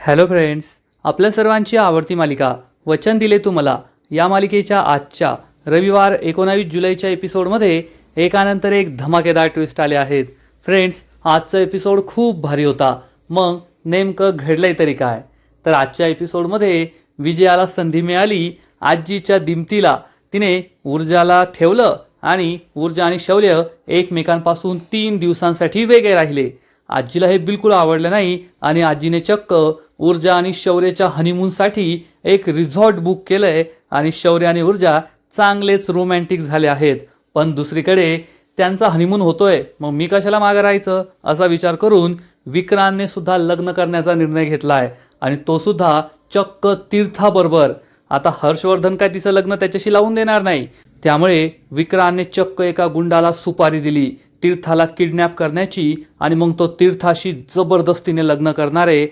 Hello friends, आपल्या सर्वांची आवडती मालिका वचन दिले तू मला या मालिकेच्या आजच्या रविवार 19 जुलैच्या एपिसोडमध्ये एकानंतर एक धमाकेदार ट्विस्ट आले आहेत. फ्रेंड्स, आजचा एपिसोड खूप भारी होता. मग नेमकं घडलंय तरी काय? तर आजच्या एपिसोडमध्ये विजयाला संधी मिळाली. आजीच्या दिमतीला तिने ऊर्जाला ठेवलं आणि ऊर्जा आणि शौर्य एकमेकांपासून 3 दिवसांसाठी वेगळे राहिले. आजीला हे बिलकुल आवडलं नाही आणि आजीने चक्क ऊर्जा आणि शौर्याच्या हनीमूनसाठी एक रिसॉर्ट बुक केलंय आणि शौर्य आणि ऊर्जा चांगलेच रोमॅन्टिक झाले आहेत. पण दुसरीकडे त्यांचा हनीमून होतोय, मग मी कशाला मागं राहायचं असा विचार करून विक्रांतने सुद्धा लग्न करण्याचा निर्णय घेतलाय आणि तो सुद्धा चक्क तीर्थाबरोबर. आता हर्षवर्धन काय तिचं लग्न त्याच्याशी लावून देणार नाही, त्यामुळे विक्रांतने चक्क एका गुंडाला सुपारी दिली तीर्थाला किडनॅप करण्याची आणि मग तो तीर्थाशी जबरदस्तीने लग्न करणारे.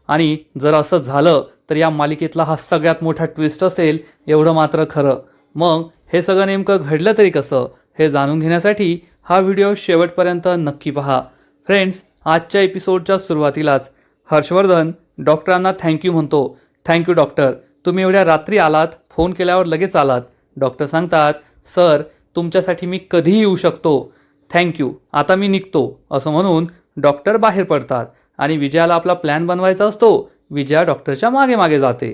आणि जर असं झालं तर या मालिकेतला हा सगळ्यात मोठा ट्विस्ट असेल एवढं मात्र खरं. मग हे सगळं नेमकं घडलं तरी कसं हे जाणून घेण्यासाठी हा व्हिडिओ शेवटपर्यंत नक्की पहा. फ्रेंड्स, आजच्या एपिसोडच्या सुरुवातीलाच हर्षवर्धन डॉक्टरांना थँक्यू म्हणतो. थँक्यू डॉक्टर, तुम्ही एवढ्या रात्री आलात, फोन केल्यावर लगेच आलात. डॉक्टर सांगतात, सर तुमच्यासाठी मी कधीही येऊ शकतो. थँक्यू, आता मी निघतो असं म्हणून डॉक्टर बाहेर पडतात आणि विजयाला आपला प्लॅन बनवायचा असतो. विजया डॉक्टरच्या मागे मागे जाते.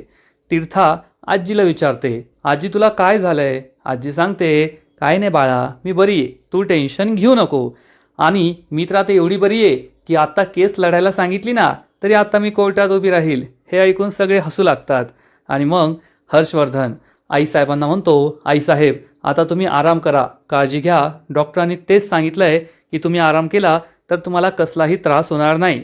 तीर्था आजीला विचारते, आजी तुला काय झालंय? आजी सांगते, काय नाही बाळा, मी बरी आहे, तू टेन्शन घेऊ नको. आणि मी तर आता एवढी बरी आहे की आता केस लढायला सांगितली ना तरी आता मी कोर्टात उभी राहील. हे ऐकून सगळे हसू लागतात. आणि मग हर्षवर्धन आईसाहेबांना म्हणतो, आईसाहेब आता तुम्ही आराम करा, काळजी घ्या. डॉक्टरांनी तेच सांगितलंय की तुम्ही आराम केला तर तुम्हाला कसलाही त्रास होणार नाही.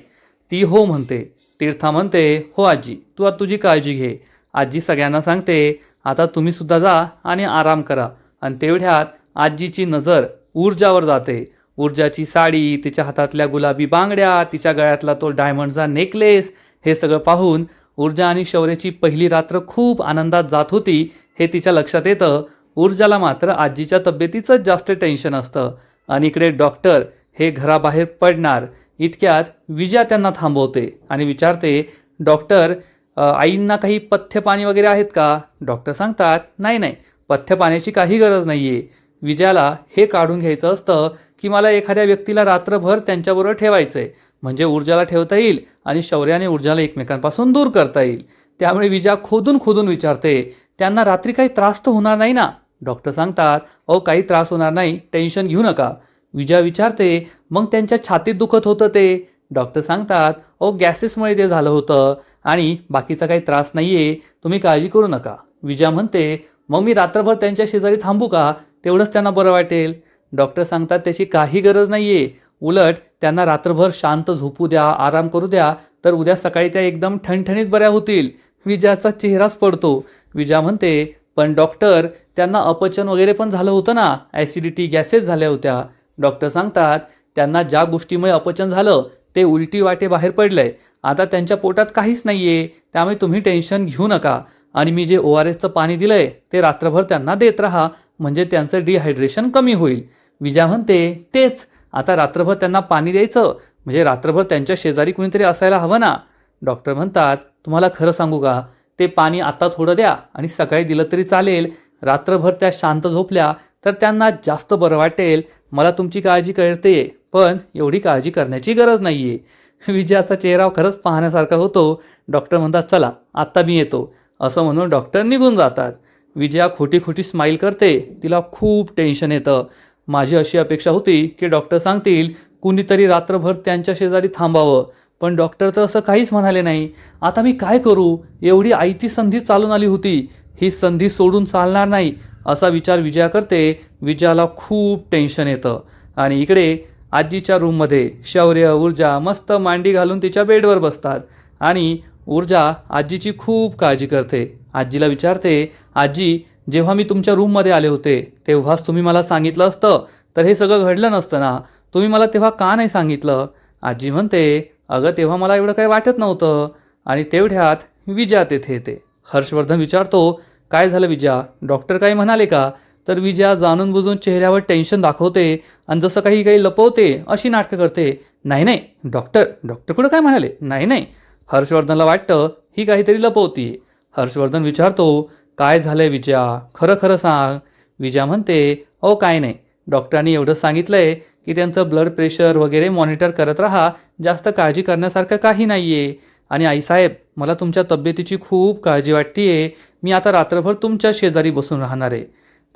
ती हो म्हणते. तीर्था म्हणते, हो आजी, तू आता तुझी काळजी घे. आजी सगळ्यांना सांगते, आता तुम्ही सुद्धा जा आणि आराम करा. आणि तेवढ्यात आजीची नजर ऊर्जावर जाते. ऊर्जाची साडी, तिच्या हातातल्या गुलाबी बांगड्या, तिच्या गळ्यातला तो डायमंडचा नेकलेस, हे सगळं पाहून ऊर्जा आणि शौर्याची पहिली रात्र खूप आनंदात जात होती हे तिच्या लक्षात येतं. ऊर्जाला मात्र आजीच्या तब्येतीचंच जास्त टेन्शन असतं. आणि इकडे डॉक्टर हे घराबाहेर पडणार इतक्यात विजया त्यांना थांबवते आणि विचारते, डॉक्टर आईंना काही पथ्य पाणी वगैरे आहेत का? डॉक्टर सांगतात, नाही नाही, पथ्य पाण्याची काही गरज नाही आहे. विजयाला हे काढून घ्यायचं असतं की मला एखाद्या व्यक्तीला रात्रभर त्यांच्याबरोबर ठेवायचं आहे, म्हणजे ऊर्जाला ठेवता येईल आणि शौर्याने ऊर्जाला एकमेकांपासून दूर करता येईल. त्यामुळे विजया खोदून खोदून विचारते, त्यांना रात्री काही त्रास तर होणार नाही ना? डॉक्टर सांगतात, अहो काही त्रास होणार नाही, टेन्शन घेऊ नका. विजया विचारते, मग त्यांच्या छातीत दुखत होतं ते? डॉक्टर सांगतात, अहो गॅसेसमुळे ते झालं होतं आणि बाकीचा काही त्रास नाही आहे, तुम्ही काळजी करू नका. विजया म्हणते, मग मी रात्रभर त्यांच्या शेजारी थांबू का? तेवढंच त्यांना बरं वाटेल. डॉक्टर सांगतात, त्याची काही गरज नाही आहे, उलट त्यांना रात्रभर शांत झोपू द्या, आराम करू द्या, तर उद्या सकाळी त्या एकदम ठणठणीत बऱ्या होतील. विजयाचा चेहराच पडतो. विजया म्हणते, पण डॉक्टर त्यांना अपचन वगैरे पण झालं होतं ना, ॲसिडिटी, गॅसेस झाल्या होत्या. डॉक्टर सांगतात, त्यांना ज्या गोष्टीमुळे अपचन झालं ते उलटी वाटे बाहेर पडलंय, आता त्यांच्या पोटात काहीच नाही आहे, त्यामुळे तुम्ही टेन्शन घेऊ नका. आणि मी जे ORSचं पाणी दिलंय ते रात्रभर त्यांना देत राहा, म्हणजे त्यांचं डिहायड्रेशन कमी होईल. विजया म्हणते, तेच, आता रात्रभर त्यांना पाणी द्यायचं म्हणजे रात्रभर त्यांच्या शेजारी कुणीतरी असायला हवं ना. डॉक्टर म्हणतात, तुम्हाला खरं सांगू का, ते पाणी आता थोडं द्या आणि सकाळी दिलं तरी चालेल. रात्रभर त्या शांत झोपल्या तर त्यांना जास्त बरं वाटेल. मला तुमची काळजी कळते, पण एवढी काळजी करण्याची गरज नाही आहे. विजयाचा चेहरा खरंच पाहण्यासारखा होतो. डॉक्टर म्हणतात, चला आत्ता मी येतो असं म्हणून डॉक्टर निघून जातात. विजया खोटी खोटी स्माईल करते. तिला खूप टेन्शन येतं. माझी अशी अपेक्षा होती की डॉक्टर सांगतील कुणीतरी रात्रभर त्यांच्या शेजारी थांबावं, पण डॉक्टर तर असं काहीच म्हणाले नाही. आता मी काय करू? एवढी आयती संधी चालून आली होती, ही संधी सोडून चालणार नाही असा विचार विजया करते. विजयाला खूप टेन्शन येतं. आणि इकडे आजीच्या रूममध्ये शौर्य, ऊर्जा मस्त मांडी घालून तिच्या बेडवर बसतात आणि ऊर्जा आजीची खूप काळजी करते. आजीला विचारते, आजी जेव्हा मी तुमच्या रूममध्ये आले होते तेव्हाच तुम्ही मला सांगितलं असतं तर हे सगळं घडलं नसतं ना, तुम्ही मला तेव्हा का नाही सांगितलं? आजी म्हणते, अगं तेव्हा मला एवढं काही वाटत नव्हतं. आणि तेवढ्यात विजया तेथे येते. हर्षवर्धन विचारतो, काय झालं विजया, डॉक्टर काही म्हणाले का? तर विजया जाणून बुजून चेहऱ्यावर टेन्शन दाखवते आणि जसं काही काही लपवते अशी नाटकं करते. नाही नाही डॉक्टर, डॉक्टर कुठं काय म्हणाले? नाही नाही, हर्षवर्धनला वाटतं ही काहीतरी लपवतीये. हर्षवर्धन विचारतो, काय झालंय विजया, खरं खरं सांग. विजया म्हणते, अहो काय नाही, डॉक्टरांनी एवढं सांगितलंय की त्यांचं ब्लड प्रेशर वगैरे मॉनिटर करत राहा, जास्त काळजी करण्यासारखं काही नाही आहे. आणि आईसाहेब, मला तुमच्या तब्येतीची खूप काळजी वाटते, मी आता रात्रभर तुमच्या शेजारी बसून राहणार आहे.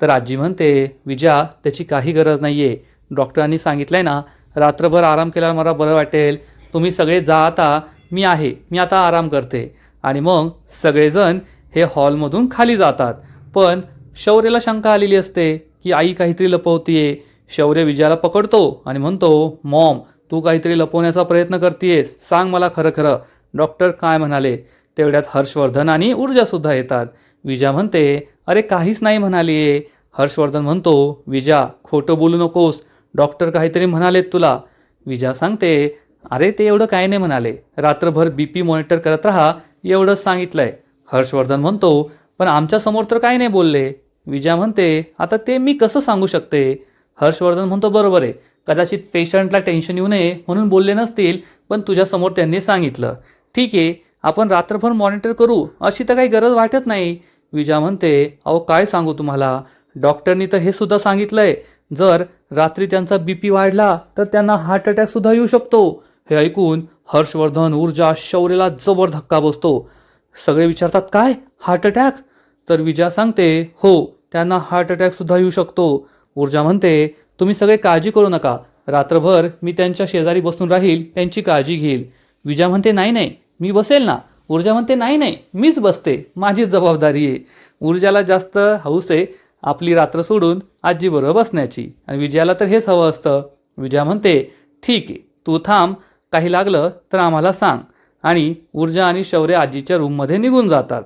तर आजी म्हणते, विजया त्याची काही गरज नाही आहे, डॉक्टरांनी सांगितलंय ना, रात्रभर आराम केल्यावर मला बरं वाटेल. तुम्ही सगळे जा आता, मी आहे, मी आता आराम करते. आणि मग सगळेजण हे हॉलमधून खाली जातात. पण शौर्यला शंका आलेली असते की आई काहीतरी लपवतीये. शौर्य विजयाला पकडतो आणि म्हणतो, मॉम तू काहीतरी लपवण्याचा प्रयत्न करतेयस, सांग मला खरं खरं, डॉक्टर काय म्हणाले. तेवढ्यात हर्षवर्धन आणि ऊर्जासुद्धा येतात. विजया म्हणते, अरे काहीच नाही म्हणाली. हर्षवर्धन म्हणतो, विजया खोटं बोलू नकोस, डॉक्टर काहीतरी म्हणालेत तुला. विजया सांगते, अरे ते एवढं काय नाही म्हणाले, रात्रभर BP मॉनिटर करत राहा एवढंच सांगितलंय. हर्षवर्धन म्हणतो, पण आमच्यासमोर तर काय नाही बोलले. विजया म्हणते, आता ते मी कसं सांगू शकते. हर्षवर्धन म्हणतो, बरोबर आहे, कदाचित पेशंटला टेन्शन येऊ नये म्हणून बोलले नसतील, पण तुझ्यासमोर त्यांनी सांगितलं. ठीक आहे, आपण रात्रभर मॉनिटर करू अशी तर काही गरज वाटत नाही. विजया म्हणते, अहो काय सांगू तुम्हाला, डॉक्टरनी तर हे सुद्धा सांगितलंय, जर रात्री त्यांचा BP वाढला तर त्यांना हार्ट अटॅकसुद्धा येऊ शकतो. हे ऐकून हर्षवर्धन, ऊर्जा, शौर्यला जबर धक्का बसतो. सगळे विचारतात, काय हार्ट अटॅक. तर विजया सांगते, हो त्यांना हार्ट अटॅकसुद्धा येऊ शकतो. ऊर्जा म्हणते, तुम्ही सगळे काळजी करू नका, रात्रभर मी त्यांच्या शेजारी बसून राहील, त्यांची काळजी घेईल. विजया म्हणते, नाही नाही मी बसेल ना. ऊर्जा म्हणते, नाही नाही मीच बसते, माझीच जबाबदारी आहे. ऊर्जाला जास्त हौस आहे आपली रात्र सोडून आजीबरोबर बसण्याची, आणि विजयाला तर हेच हवं असतं. विजया म्हणते, ठीक आहे तू थांब, काही लागलं तर आम्हाला सांग. आणि ऊर्जा आणि शौर्य आजीच्या रूममध्ये निघून जातात.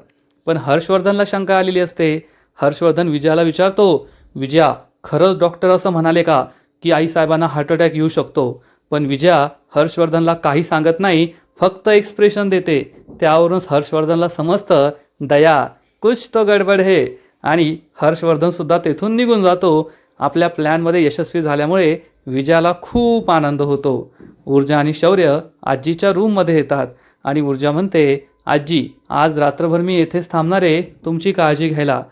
पण हर्षवर्धनला शंका आलेली असते. हर्षवर्धन विजयाला विचारतो, विजया खरंच डॉक्टर असं म्हणाले का की आईसाहेबांना हार्ट अटॅक येऊ शकतो. पण विजया हर्षवर्धनला काही सांगत नाही, फक्त एक्सप्रेशन देते. त्यावरूनच हर्षवर्धनला समजतं, दया कुछ तो गडबड है. आणि हर्षवर्धनसुद्धा तेथून निघून जातो. आपल्या प्लॅनमध्ये यशस्वी झाल्यामुळे विजयाला खूप आनंद होतो. ऊर्जा आणि शौर्य आजीच्या रूममध्ये येतात आणि ऊर्जा म्हणते, आजी आज रात्रभर मी येथेच थांबणार आहे तुमची काळजी घ्यायला.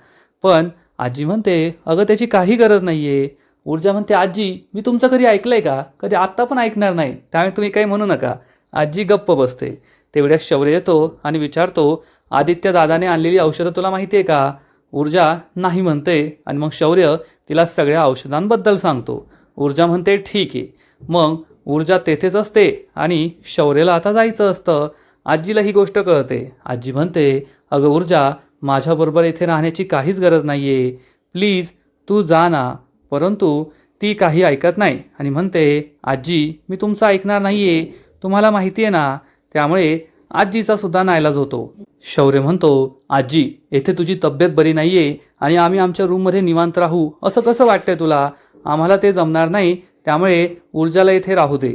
पण आजी म्हणते, अगं त्याची काही गरज नाही आहे. ऊर्जा म्हणते, आजी मी तुमचं कधी ऐकलं आहे का, कधी आत्ता पण ऐकणार नाही, त्यामुळे तुम्ही काही म्हणू नका. आजी गप्प बसते. तेवढ्यात शौर्य येतो आणि विचारतो, आदित्य दादाने आणलेली औषधं तुला माहिती आहे का. ऊर्जा नाही म्हणते आणि मग शौर्य तिला सगळ्या औषधांबद्दल सांगतो. ऊर्जा म्हणते, ठीक आहे. मग ऊर्जा तेथेच असते आणि शौर्यला आता जायचं असतं. आजीला ही गोष्ट कळते. आजी म्हणते, अगं ऊर्जा माझ्याबरोबर इथे राहण्याची काहीच गरज नाही आहे, प्लीज तू जा ना. परंतु ती काही ऐकत नाही आणि म्हणते, आजी मी तुमचं ऐकणार नाही आहे, तुम्हाला माहिती आहे ना. त्यामुळे आजीचा सुद्धा नाईलाज होतो. शौर्य म्हणतो, आजी येथे तुझी तब्येत बरी नाही आहे आणि आम्ही आमच्या रूममध्ये निवांत राहू असं कसं वाटतंय तुला, आम्हाला ते जमणार नाही, त्यामुळे ऊर्जाला इथे राहू दे.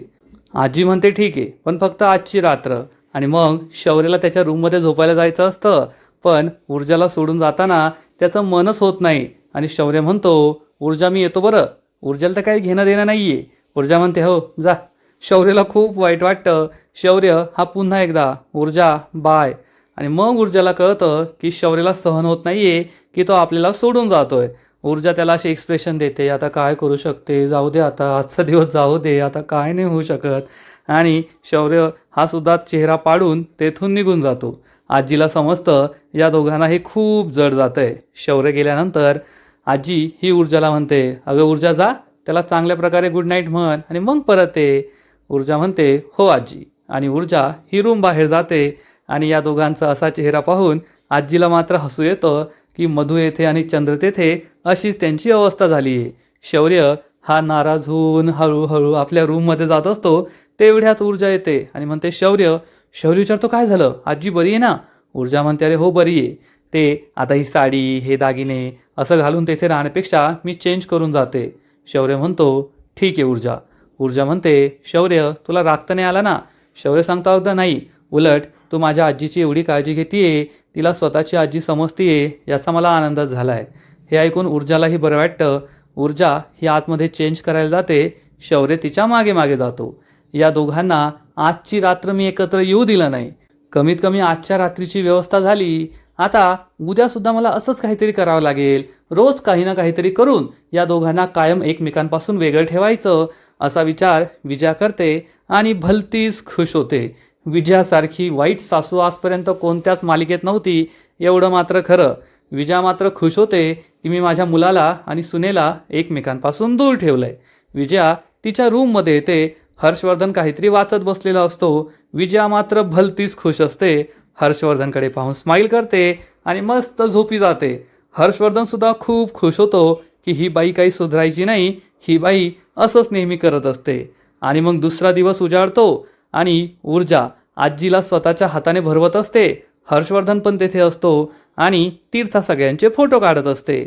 आजी म्हणते, ठीक आहे, पण फक्त आजची रात्र. आणि मग शौर्यला त्याच्या रूममध्ये झोपायला जायचं असतं, पण ऊर्जाला सोडून जाताना त्याचं मनच होत नाही. आणि शौर्य म्हणतो, ऊर्जा मी येतो बरं. ऊर्जाला तर काही घेणं देणं नाही आहे. ऊर्जा म्हणते, हो जा. शौर्यला खूप वाईट वाटतं. शौर्य हा पुन्हा एकदा ऊर्जा बाय. आणि मग ऊर्जाला कळतं की शौर्यला सहन होत नाही आहे की तो आपल्याला सोडून जातोय. ऊर्जा त्याला असे एक्सप्रेशन देते, आता काय करू शकते, जाऊ दे आता, आजचा दिवस जाऊ दे, आता काय नाही होऊ शकत. आणि शौर्य हा सुद्धा चेहरा पाडून तेथून निघून जातो. आजीला समजतं या दोघांना हे खूप जड जातं आहे. शौर्य गेल्यानंतर आजी ही ऊर्जाला म्हणते, अगं ऊर्जा जा, त्याला चांगल्या प्रकारे गुड नाईट म्हण आणि मग परत ये. ऊर्जा म्हणते, हो आजी. आणि ऊर्जा ही रूम बाहेर जाते. आणि या दोघांचा असा चेहरा पाहून आजीला मात्र हसू येतं की मधू येथे आणि चंद्र तेथे अशीच त्यांची अवस्था झाली आहे. शौर्य हा नाराज होऊन हळूहळू आपल्या रूममध्ये जात असतो. तेवढ्यात ऊर्जा येते आणि म्हणते, शौर्य. शौर्य विचारतो, काय झालं, आजी बरी आहे ना. ऊर्जा म्हणते, अरे हो बरी आहे, ते आता ही साडी हे दागिने असं घालून तेथे राहण्यापेक्षा मी चेंज करून जाते. शौर्य म्हणतो, ठीक आहे ऊर्जा. ऊर्जा म्हणते, शौर्य तुला राग तर नाही आला ना. शौर्य सांगतो, अगदी नाही, उलट तू माझ्या आजीची एवढी काळजी घेतीये, तिला स्वतःची आजी समजतीये, याचा मला आनंदच झाला आहे. हे ऐकून ऊर्जालाही बरं वाटतं. ऊर्जा ही आतमध्ये चेंज करायला जाते. शौर्य तिच्या मागे मागे जातो. या दोघांना आजची रात्र मी एकत्र येऊ दिलं नाही. कमीत कमी आजच्या रात्रीची व्यवस्था झाली. आता उद्यासुद्धा मला असंच काहीतरी करावं लागेल. रोज काही ना काहीतरी करून या दोघांना कायम एकमेकांपासून वेगळं ठेवायचं, असा विचार विजया करते आणि भलतीच खुश होते. विजयासारखी वाईट सासू आजपर्यंत कोणत्याच मालिकेत नव्हती, एवढं मात्र खरं. विजया मात्र खुश होते की मी माझ्या मुलाला आणि सुनेला एकमेकांपासून दूर ठेवलंय. विजया तिच्या रूममध्ये येते. हर्षवर्धन काहीतरी वाचत बसलेला असतो. विजया मात्र भलतीच खुश असते. हर्षवर्धनकडे पाहून स्माईल करते आणि मस्त झोपी जाते. हर्षवर्धन सुद्धा खूप खुश होतो की ही बाई काही सुधारायची नाही, ही बाई असंच नेहमी करत असते. आणि मग दुसरा दिवस उजाडतो आणि ऊर्जा आजीला स्वतःच्या हाताने भरवत असते. हर्षवर्धन पण तेथे असतो आणि तीर्था सगळ्यांचे फोटो काढत असते.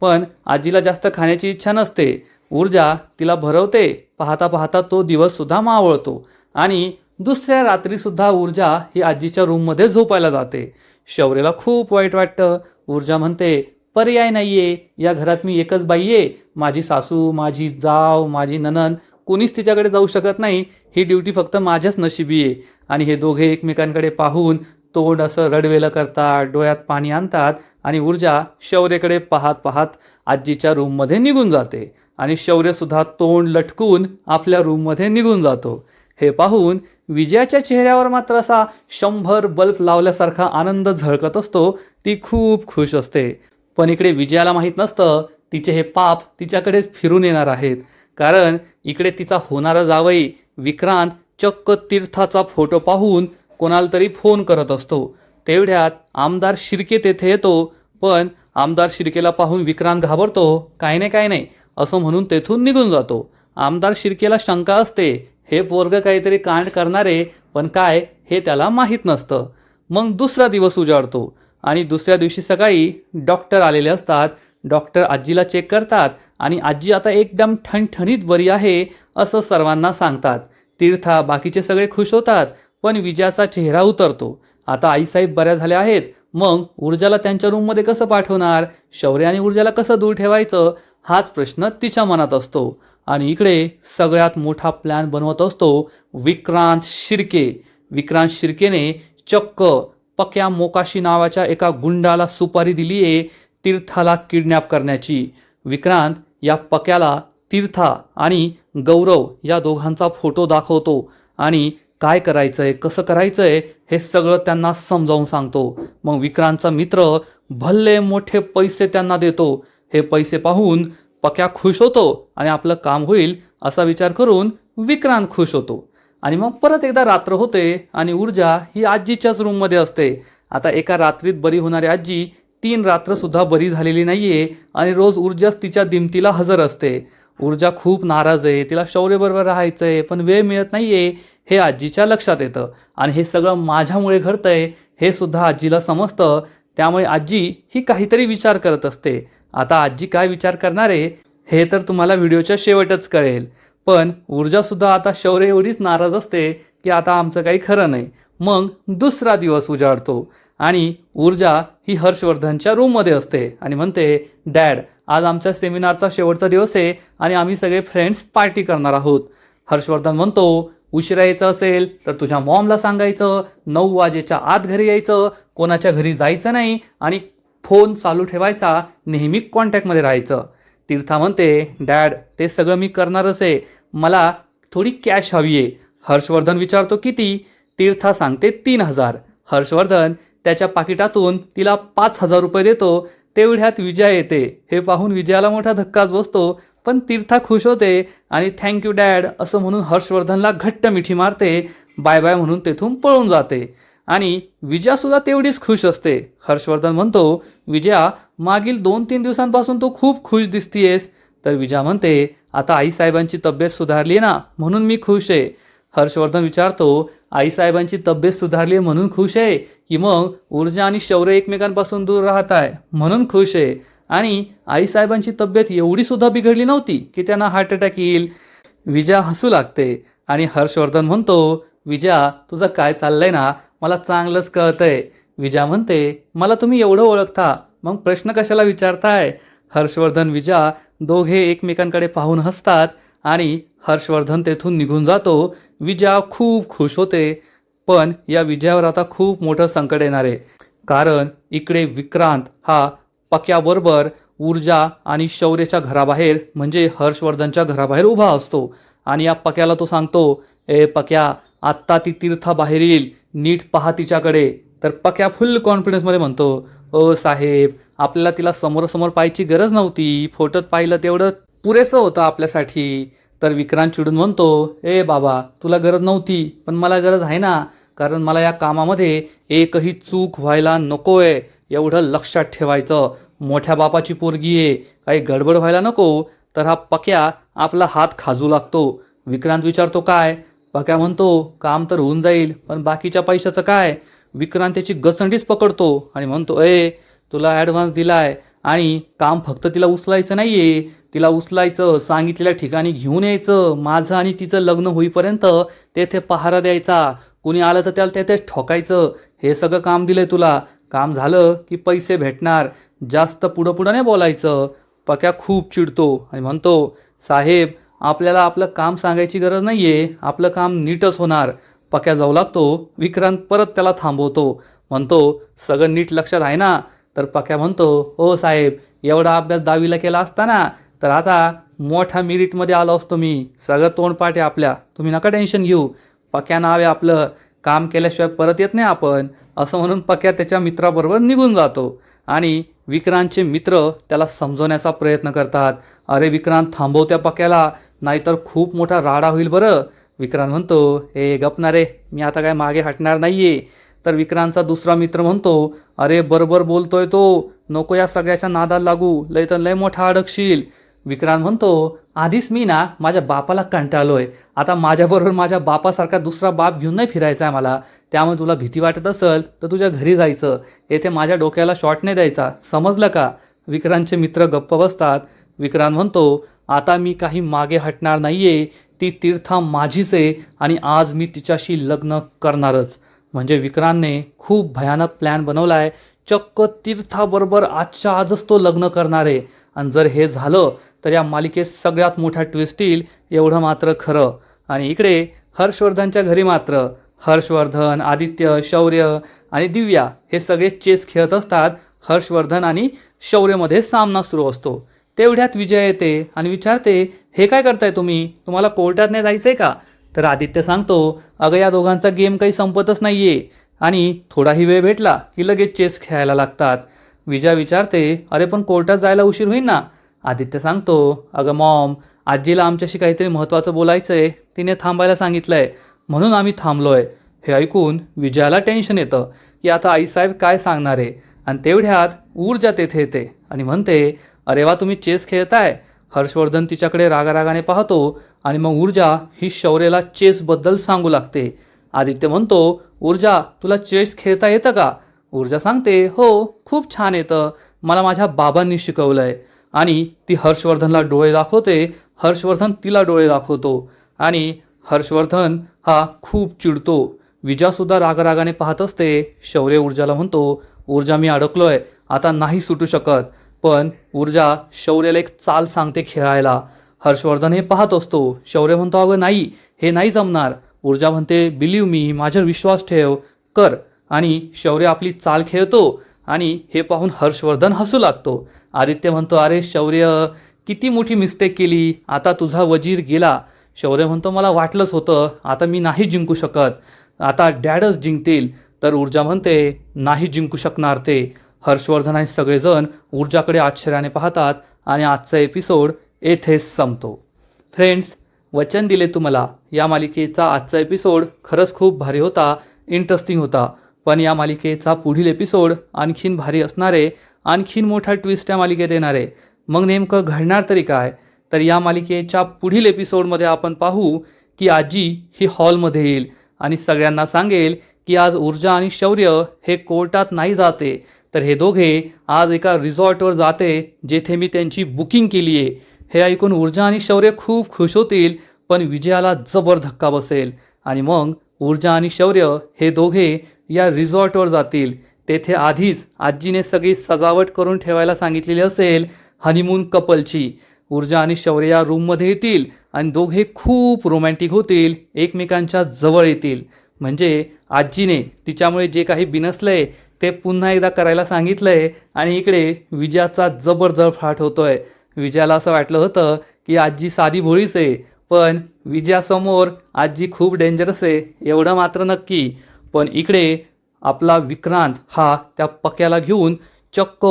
पण आजीला जास्त खाण्याची इच्छा नसते. ऊर्जा तिला भरवते. पाहता पाहता तो दिवससुद्धा मावळतो आणि दुसऱ्या रात्रीसुद्धा ऊर्जा ही आजीच्या रूममध्ये झोपायला जाते. शौर्यला खूप वाईट वाटतं. ऊर्जा म्हणते, पर्याय नाहीये, या घरात मी एकच बाई आहे. माझी सासू, माझी जाव, माझी नणंद कोणीच तिच्याकडे जाऊ शकत नाही. ही ड्युटी फक्त माझ्याच नशिबी आहे. आणि हे दोघे एकमेकांकडे पाहून तोंड असं रडवेलं करतात, डोळ्यात पाणी आणतात आणि ऊर्जा शौर्यकडे पाहत पाहत आजीच्या रूममध्ये निघून जाते. आणि शौर्यसुद्धा तोंड लटकून आपल्या रूममध्ये निघून जातो. हे पाहून विजयाच्या चेहऱ्यावर मात्र असा 100 बल्ब लावल्यासारखा आनंद झळकत असतो. ती खूप खुश असते. पण इकडे विजयाला माहीत नसतं तिचे हे पाप तिच्याकडेच फिरून येणार आहेत. कारण इकडे तिचा होणारा जावई विक्रांत चक्क तीर्थाचा फोटो पाहून कोणाला तरी फोन करत असतो. तेवढ्यात आमदार शिर्के तेथे येतो. पण आमदार शिर्केला पाहून विक्रांत घाबरतो. काय नाही असं म्हणून तेथून निघून जातो. आमदार शिर्केला शंका असते, हे पोरगं काहीतरी कांड करणारे, पण काय हे त्याला माहीत नसतं. मग दुसरा दिवस उजाडतो आणि दुसऱ्या दिवशी सकाळी डॉक्टर आलेले असतात. डॉक्टर आजीला चेक करतात आणि आजी आता एकदम ठणठणीत बरी आहे असं सर्वांना सांगतात. तीर्था बाकीचे सगळे खुश होतात. पण विजयाचा चेहरा उतरतो. आता आईसाहेब बऱ्या झाल्या आहेत, मग ऊर्जाला त्यांच्या रूममध्ये कसं पाठवणार, शौर्य आणि ऊर्जाला कसं दूर ठेवायचं, हाच प्रश्न तिच्या मनात असतो. आणि इकडे सगळ्यात मोठा प्लॅन बनवत असतो विक्रांत शिर्के. विक्रांत शिर्केने चक्क पक्या मोकाशी नावाच्या एका गुंडाला सुपारी दिली आहे तीर्थाला किडनॅप करण्याची. विक्रांत या पक्याला तीर्था आणि गौरव या दोघांचा फोटो दाखवतो आणि काय करायचंय, कसं करायचंय हे सगळं त्यांना समजावून सांगतो. मग विक्रांतचा मित्र भल्ले मोठे पैसे त्यांना देतो. हे पैसे पाहून पक्या खुश होतो आणि आपलं काम होईल असा विचार करून विक्रांत खुश होतो. आणि मग परत एकदा रात्र होते आणि ऊर्जा ही आजीच्याच रूममध्ये असते. आता एका रात्रीत बरी होणारी आजी 3 रात्रसुद्धा बरी झालेली नाहीये आणि रोज ऊर्जाच तिच्या दिमतीला हजर असते. ऊर्जा खूप नाराज आहे. तिला शौर्यबरोबर राहायचंय पण वेळ मिळत नाहीये हे आजीच्या लक्षात येतं. आणि हे सगळं माझ्यामुळे घडतंय हे सुद्धा आजीला समजतं. त्यामुळे आजी ही काहीतरी विचार करत असते. आता आजी काय विचार करणार आहे हे तर तुम्हाला व्हिडिओच्या शेवटच कळेल. पण ऊर्जासुद्धा आता शौर्य एवढीच नाराज असते की आता आमचं काही खरं नाही. मग दुसरा दिवस उजाडतो आणि ऊर्जा ही हर्षवर्धनच्या रूममध्ये असते आणि म्हणते, डॅड आज आमच्या सेमिनारचा शेवटचा दिवस आहे आणि आम्ही सगळे फ्रेंड्स पार्टी करणार आहोत. हर्षवर्धन म्हणतो, उशिरा यायचं असेल तर तुझ्या मॉमला सांगायचं, 9 वाजेच्या आत घरी यायचं, कोणाच्या घरी जायचं नाही आणि फोन चालू ठेवायचा, नेहमी कॉन्टॅक्टमध्ये राहायचं. तीर्था म्हणते, डॅड ते सगळं मी करणारच आहे, मला थोडी कॅश हवी आहे. हर्षवर्धन विचारतो किती? तीर्था सांगते 3000. हर्षवर्धन त्याच्या पाकिटातून तिला 5000 रुपये देतो. तेवढ्यात विजया येते. हे पाहून विजयाला मोठा धक्काच बसतो. पण तीर्था खुश होते आणि थँक्यू डॅड असं म्हणून हर्षवर्धनला घट्ट मिठी मारते. बाय बाय म्हणून तेथून पळून जाते. आणि विजयासुद्धा तेवढीच खुश असते. हर्षवर्धन म्हणतो, विजया मागील 2-3 दिवसांपासून तू खूप खुश दिसतीयेस. तर विजया म्हणते, आता आईसाहेबांची तब्येत सुधारली ना म्हणून मी खुश आहे. हर्षवर्धन विचारतो, आईसाहेबांची तब्येत सुधारली म्हणून खुश आहे की मग ऊर्जा आणि शौर्य एकमेकांपासून दूर राहत आहे म्हणून खुश आहे? आणि आईसाहेबांची तब्येत एवढी सुद्धा बिघडली नव्हती की त्यांना हार्ट अटॅक येईल? विजया हसू लागते आणि हर्षवर्धन म्हणतो, विजया तुझं काय चाललंय ना मला चांगलंच कळतंय. विजया म्हणते, मला तुम्ही एवढं ओळखता मग प्रश्न कशाला विचारताय? हर्षवर्धन विजया दोघे एकमेकांकडे पाहून हसतात आणि हर्षवर्धन तेथून निघून जातो. विजया खूप खुश होते. पण या विजयावर आता खूप मोठं संकट येणार आहे. कारण इकडे विक्रांत हा पक्याबरोबर ऊर्जा आणि शौर्यच्या घराबाहेर म्हणजे हर्षवर्धनच्या घराबाहेर उभा असतो. आणि या पक्याला तो सांगतो, ए पक्या, आत्ता ती तीर्थाबाहेर येईल, नीट पहा तिच्याकडे. तर पक्या फुल कॉन्फिडन्समध्ये म्हणतो, ओ साहेब, आपल्याला तिला समोरासमोर पाहायची गरज नव्हती, फोटोत पाहिलं तेवढं पुरेसं होतं आपल्यासाठी. तर विक्रांत चिडून म्हणतो, ए बाबा, तुला गरज नव्हती, पण मला गरज आहे ना, कारण मला या कामामध्ये एकही चूक व्हायला नकोय, एवढं लक्षात ठेवायचं. मोठ्या बापाची पोरगी आहे, काही गडबड व्हायला नको. तर हा पक्या आपला हात खाजू लागतो. विक्रांत विचारतो, काय? पक्या म्हणतो, काम तर होऊन जाईल, पण बाकीच्या पैशाचं काय? विक्रांत त्याची गचंडीच पकडतो आणि म्हणतो, ए, तुला ॲडव्हान्स दिलाय आणि काम फक्त तिला उचलायचं नाहीये, तिला उचलायचं, सांगितलेल्या ठिकाणी घेऊन यायचं, माझं आणि तिचं लग्न होईपर्यंत तेथे पहारा द्यायचा, कुणी आलं तर त्याला तेथेच ठोकायचं. हे सगळं काम दिलंय तुला. काम झालं की पैसे भेटणार, जास्त पुढं पुढं नाही बोलायचं. पक्या खूप चिडतो आणि म्हणतो, साहेब, आपल्याला आपलं काम सांगायची गरज नाहीये, आपलं काम नीटच होणार. पक्या जाऊ लागतो. विक्रांत परत त्याला थांबवतो, म्हणतो, सगळं नीट लक्षात आहे ना? तर पक्या म्हणतो, हो साहेब, एवढा अभ्यास 10वीला केला असता ना, तर आता मोठ्या मेरिटमध्ये आलो असतो मी. सगळं तोंडपाठ आहे आपल्या, तुम्ही नका टेन्शन घेऊ. पक्या नाव आहे आपलं, काम केल्याशिवाय परत येत नाही आपण. असं म्हणून पक्या त्याच्या मित्राबरोबर निघून जातो. आणि विक्रांतचे मित्र त्याला समजवण्याचा प्रयत्न करतात. अरे विक्रांत, थांबव त्या पक्याला, नाहीतर खूप मोठा राडा होईल बरं. विक्रांत म्हणतो, हे गपना रे, मी आता काय मागे हटणार नाहीये. तर विक्रांतचा दुसरा मित्र म्हणतो, अरे बरोबर बोलतोय तो, नको या सगळ्याच्या नादाला लागू, लय तर लय मोठा अडकशील. विक्रांत म्हणतो, आधीच मी ना माझ्या बापाला कंटाळलोय, आता माझ्याबरोबर माझ्या बापासारखा दुसरा बाप घेऊन नाही फिरायचा आहे मला. त्यामुळे तुला भीती वाटत असेल तर तुझ्या घरी जायचं, येथे माझ्या डोक्याला शॉट नाही द्यायचा, समजलं का? विक्रांतचे मित्र गप्प बसतात. विक्रांत म्हणतो, आता मी काही मागे हटणार नाहीये, ती तीर्था माझीच आहे आणि आज मी तिच्याशी लग्न करणारच. म्हणजे विक्रांतने खूप भयानक प्लॅन बनवला आहे. चक्क तीर्थाबरोबर आजच्या आजच तो लग्न करणार आहे. आणि जर हे झालं तर या मालिकेत सगळ्यात मोठा ट्विस्ट येईल, एवढं मात्र खरं. आणि इकडे हर्षवर्धनच्या घरी मात्र हर्षवर्धन, आदित्य, शौर्य आणि दिव्या हे सगळे चेस खेळत असतात. हर्षवर्धन आणि शौर्यमध्ये सामना सुरू असतो. तेवढ्यात विजय येते आणि विचारते, हे काय करताय तुम्ही, तुम्हाला कोर्टात नाही जायचंय का? तर आदित्य सांगतो, अगं या दोघांचा गेम काही संपतच नाहीये आणि थोडाही वेळ भेटला की लगेच चेस खेळायला लागतात. विजया विचारते, अरे पण कोर्टात जायला उशीर होईल ना? आदित्य सांगतो, अगं मॉम, आजीला आमच्याशी काहीतरी महत्त्वाचं बोलायचंय, तिने थांबायला सांगितलंय, म्हणून आम्ही थांबलोय. हे ऐकून विजयाला टेन्शन येतं की आता आईसाहेब काय सांगणार आहे. आणि तेवढ्यात ऊर्जा तेथे येते आणि म्हणते, अरे वा, तुम्ही चेस खेळताय? हर्षवर्धन तिच्याकडे रागारागाने पाहतो आणि मग ऊर्जा ही शौर्यला चेसबद्दल सांगू लागते. आदित्य म्हणतो, ऊर्जा, तुला चेस खेळता येतं का? ऊर्जा सांगते, हो, खूप छान येतं, मला माझ्या बाबांनी शिकवलंय. आणि ती हर्षवर्धनला डोळे दाखवते. हर्षवर्धन तिला डोळे दाखवतो आणि हर्षवर्धन हा खूप चिडतो. विजयासुद्धा रागारागाने पाहत असते. शौर्य ऊर्जाला म्हणतो, ऊर्जा, मी अडकलोय, आता नाही सुटू शकत. पण ऊर्जा शौर्याला एक चाल सांगते खेळायला. हर्षवर्धन हे पाहत असतो. शौर्य म्हणतो, अगं नाही, हे नाही जमणार. ऊर्जा म्हणते, बिलीव्ह मी, माझ्यावर विश्वास ठेव, कर. आणि शौर्य आपली चाल खेळतो आणि हे पाहून हर्षवर्धन हसू लागतो. आदित्य म्हणतो, अरे शौर्य, किती मोठी मिस्टेक केली, आता तुझा वजीर गेला. शौर्य म्हणतो, मला वाटलंच होतं, आता मी नाही जिंकू शकत, आता डॅडच जिंकतील. तर ऊर्जा म्हणते, नाही जिंकू शकणार ते. हर्षवर्धन आणि सगळेजण ऊर्जाकडे आश्चर्याने पाहतात आणि आजचा एपिसोड येथेच संपतो. फ्रेंड्स, वचन दिले तुम्हाला या मालिकेचा आजचा एपिसोड खरंच खूप भारी होता, इंटरेस्टिंग होता. पण या मालिकेचा पुढील एपिसोड आणखीन भारी असणारे, आणखीन मोठा ट्विस्ट या मालिकेत येणार आहे. मग नेमकं घडणार तरी काय? तर या मालिकेच्या पुढील एपिसोडमध्ये आपण पाहू की आजी ही हॉलमध्ये येईल आणि सगळ्यांना सांगेल की आज ऊर्जा आणि शौर्य हे कोर्टात नाही जाते, तर हे दोघे आज एका रिसॉर्टवर जाते जेथे मी त्यांची बुकिंग केली आहे. हे ऐकून ऊर्जा आणि शौर्य खूप खुश होतील, पण विजयाला जबर धक्का बसेल. आणि मग ऊर्जा आणि शौर्य हे दोघे या रिसॉर्टवर जातील. तेथे आधीच आजीने सगळी सजावट करून ठेवायला सांगितलेली असेल हनीमून कपलची. ऊर्जा आणि शौर्य या रूममध्ये येतील आणि दोघे खूप रोमॅन्टिक होतील, एकमेकांच्या जवळ येतील. म्हणजे आजीने तिच्यामुळे जे काही बिनसलंय ते पुन्हा एकदा करायला सांगितलंय आणि इकडे विजयाचा जबरदस्त फाट होतोय. विजयाला असं वाटलं होतं की आजी साधी भोळीच आहे, पण विजयासमोर आजी खूप डेंजरस आहे एवढं मात्र नक्की. पण इकडे आपला विक्रांत हा त्या पक्याला घेऊन चक्क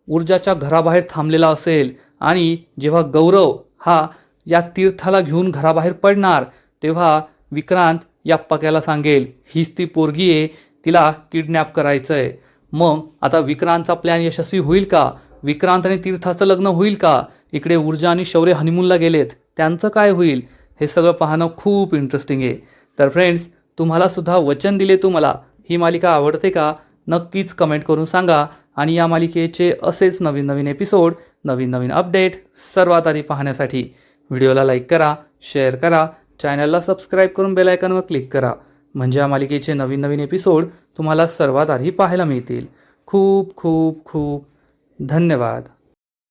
ऊर्जाच्या घराबाहेर थांबलेला असेल आणि जेव्हा गौरव हा या तीर्थाला घेऊन घराबाहेर पडणार तेव्हा विक्रांत या पक्याला सांगेल हीच ती पोरगी आहे, तिला किडनॅप करायचं आहे. मग आता विक्रांतचा प्लॅन यशस्वी होईल का? विक्रांत आणि तीर्थाचं लग्न होईल का? इकडे ऊर्जा आणि शौर्य हनीमूनला गेलेत, त्यांचं काय होईल? हे सगळं पाहणं खूप इंटरेस्टिंग आहे. तर फ्रेंड्स, तुम्हाला सुद्धा वचन दिले तू मला ही मालिका आवडते का? नक्कीच कमेंट करून सांगा. आणि या मालिकेचे असेच नवीन नवीन एपिसोड, नवीन नवीन अपडेट सर्वात आधी पाहण्यासाठी व्हिडिओला लाईक करा, शेअर करा, चॅनलला सबस्क्राईब करून बेल आयकॉनवर क्लिक करा. म्हणजे या मालिकेचे नवीन नवीन एपिसोड तुम्हाला सर्वात आधी पाहायला मिळतील. खूप खूप खूप धन्यवाद.